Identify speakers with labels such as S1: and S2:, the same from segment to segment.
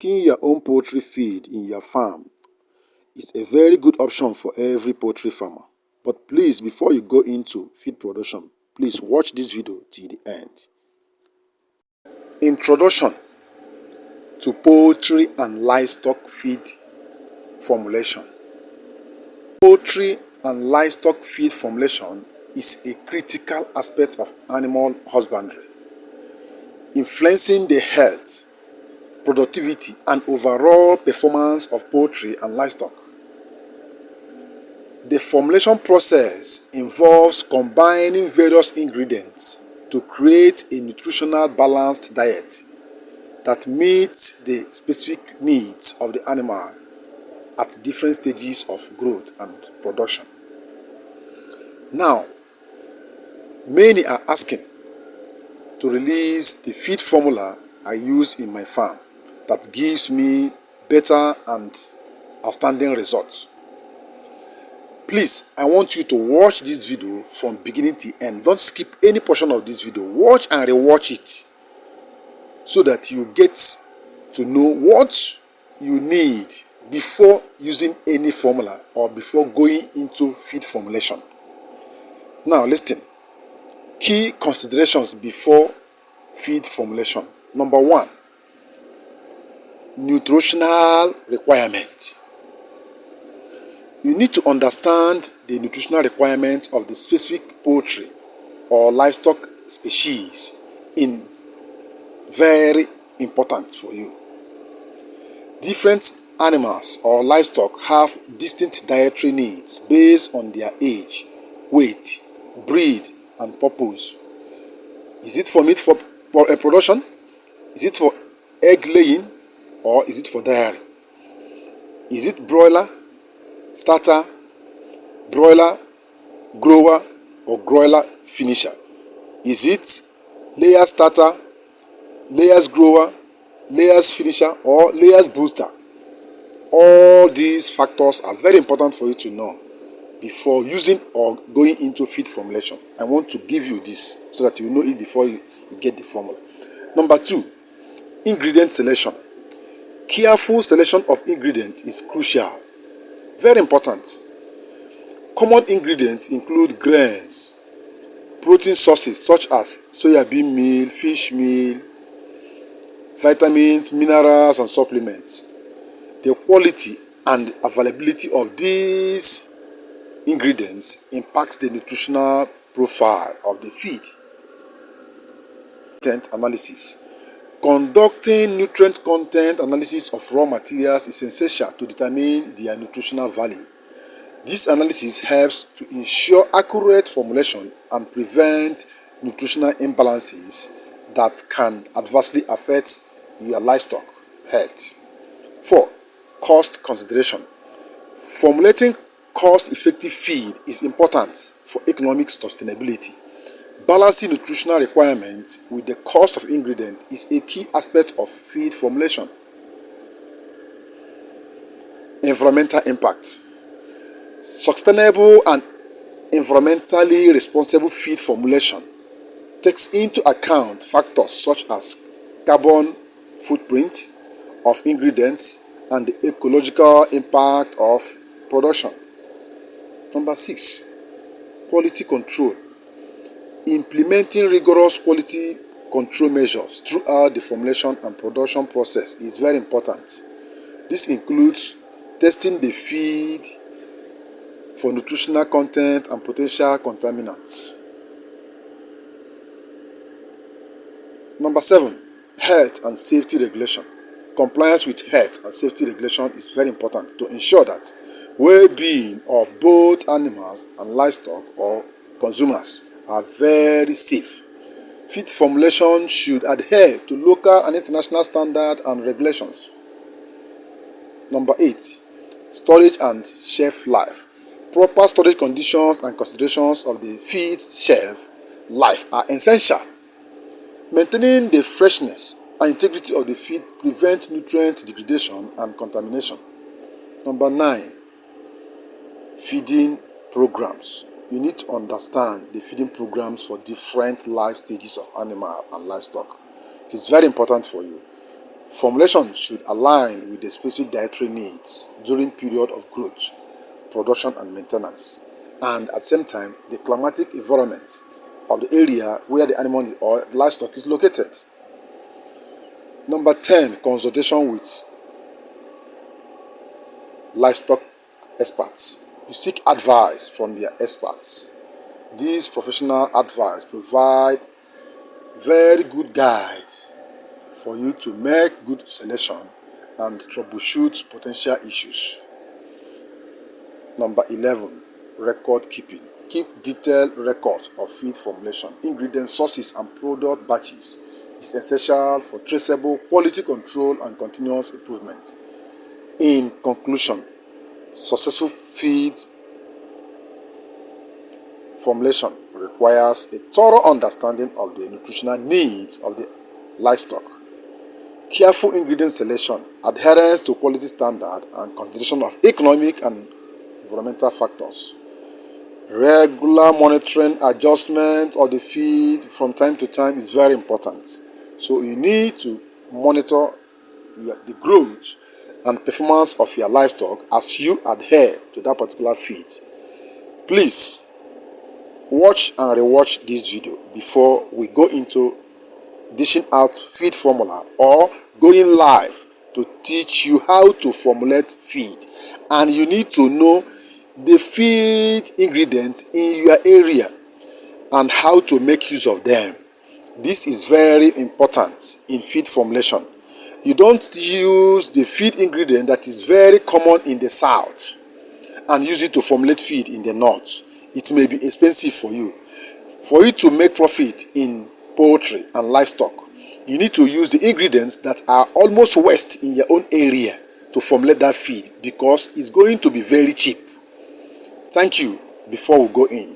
S1: Making your own poultry feed in your farm is a very good option for every poultry farmer. But please, before you go into feed production, please watch this video till the end. Introduction to poultry and livestock feed formulation. Poultry and livestock feed formulation is a critical aspect of animal husbandry, influencing the health, productivity, and overall performance of poultry and livestock. The formulation process involves combining various ingredients to create a nutritional balanced diet that meets the specific needs of the animal at different stages of growth and production. Now, many are asking to release the feed formula I use in my farm that gives me better and outstanding results. Please, I want you to watch this video from beginning to end. Don't skip any portion of this video. Watch and rewatch it so that you get to know what you need before using any formula or before going into feed formulation. Now listen. Key considerations before feed formulation. Number 1, nutritional requirement. You need to understand the nutritional requirements of the specific poultry or livestock species in very important for you. Different animals or livestock have distinct dietary needs based on their age, weight, breed, and purpose. Is it for meat for production? Is it for egg laying? Or is it for dairy? Is it broiler, starter, broiler, grower, or broiler finisher? Is it layers starter, layers grower, layers finisher, or layers booster? All these factors are very important for you to know before using or going into feed formulation. I want to give you this so that you know it before you get the formula. Number 2, ingredient selection. Careful selection of ingredients is crucial. Very important. Common ingredients include grains, protein sources such as soybean meal, fish meal, vitamins, minerals, and supplements. The quality and availability of these ingredients impacts the nutritional profile of the feed. Content analysis. Conducting nutrient content analysis of raw materials is essential to determine their nutritional value. This analysis helps to ensure accurate formulation and prevent nutritional imbalances that can adversely affect your livestock health. 4, cost consideration. Formulating cost-effective feed is important for economic sustainability. Balancing nutritional requirements with the cost of ingredients is a key aspect of feed formulation. Environmental impact. Sustainable and environmentally responsible feed formulation takes into account factors such as carbon footprint of ingredients and the ecological impact of production. Number 6, quality control. Implementing rigorous quality control measures throughout the formulation and production process is very important. This includes testing the feed for nutritional content and potential contaminants. Number 7, health and safety regulation. Compliance with health and safety regulation is very important to ensure that well-being of both animals and livestock or consumers are very safe. Feed formulation should adhere to local and international standards and regulations. Number 8, storage and shelf life. Proper storage conditions and considerations of the feed's shelf life are essential. Maintaining the freshness and integrity of the feed prevents nutrient degradation and contamination. Number 9, feeding programs. You need to understand the feeding programs for different life stages of animal and livestock. It is very important for you. Formulation should align with the specific dietary needs during period of growth, production and maintenance, and at the same time the climatic environment of the area where the animal or livestock is located. Number 10, consultation with livestock experts. You seek advice from their experts. These professional advice provide very good guide for you to make good selection and troubleshoot potential issues. Number 11, record keeping. Keep detailed records of feed formulation, ingredient sources and product batches. Is essential for traceable quality control and continuous improvement. In conclusion, successful feed formulation requires a thorough understanding of the nutritional needs of the livestock, careful ingredient selection, adherence to quality standard, and consideration of economic and environmental factors. Regular monitoring, adjustment of the feed from time to time is very important. So you need to monitor the growth and performance of your livestock as you adhere to that particular feed. Please watch and rewatch this video before we go into dishing out feed formula or going live to teach you how to formulate feed. And you need to know the feed ingredients in your area and how to make use of them. This is very important in feed formulation. You don't use the feed ingredient that is very common in the south and use it to formulate feed in the north. It may be expensive for you. For you to make profit in poultry and livestock, you need to use the ingredients that are almost west in your own area to formulate that feed, because it's going to be very cheap. Thank you. Before we go in,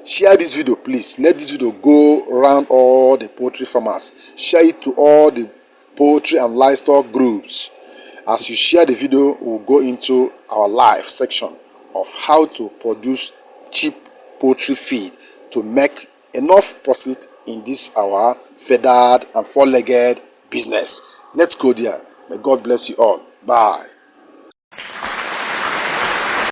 S1: share this video, please. Let this video go around all the poultry farmers. Share it to all the poultry and livestock groups. As you share the video, we'll go into our live section of how to produce cheap poultry feed to make enough profit in this our feathered and four-legged business. Let's go there. May God bless you all. Bye.